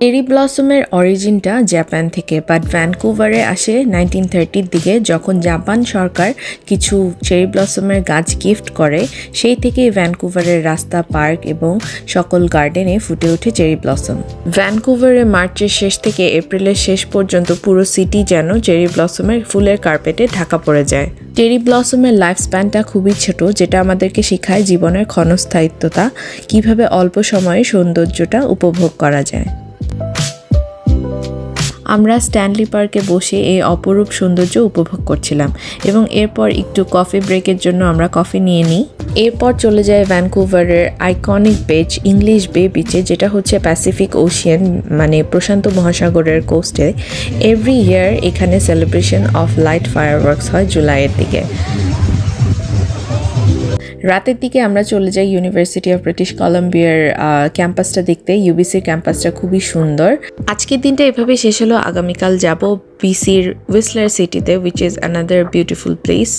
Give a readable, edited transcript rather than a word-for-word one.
Cherry ব্লসমের অরিজিনটা Japan থেকে, but ভ্যানকুভারে আসে 1930-র দিকে, যখন জাপান সরকার কিছু চেরি ব্লসমের গাছ গিফট করে। সেই থেকেই ভ্যানকুভারের রাস্তা, পার্ক এবং সকল গার্ডেনে ফুটে ওঠে চেরি ব্লসম। ভ্যানকুভারে মার্চের শেষ থেকে এপ্রিলের শেষ পর্যন্ত পুরো সিটি যেন চেরি ব্লসমের ফুলের কার্পেটে ঢাকা পড়ে যায়। চেরি ব্লসমের লাইফ স্প্যানটা খুবই ছোট, যেটা আমাদেরকে শেখায় জীবনের ক্ষণস্থায়িত্বতা, কিভাবে অল্প সময়ে সৌন্দর্যটা উপভোগ করা যায়। আমরা স্ট্যানলি পার্কে বসে এই অপরূপ সৌন্দর্য উপভোগ করছিলাম এবং এরপর একটু কফি ব্রেকের জন্য আমরা কফি নিয়ে নিই। এরপর চলে যায় ভ্যানকুভারের আইকনিক বিচ ইংলিশ বে বিচে, যেটা হচ্ছে প্যাসিফিক ওশিয়ান মানে প্রশান্ত মহাসাগরের কোস্টে। এভরি ইয়ার এখানে সেলিব্রেশন অফ লাইট ফায়ারওয়ার্কস হয় জুলাইয়ের দিকে। রাতের দিকে আমরা চলে যাই ইউনিভার্সিটি অফ ব্রিটিশ কলাম্বিয়ার ক্যাম্পাসটা দেখতে। ইউবিসির ক্যাম্পাসটা খুবই সুন্দর। আজকের দিনটা এভাবে শেষ হলো। আগামীকাল যাব বিসির হুইসলার সিটিতে, which is another beautiful place.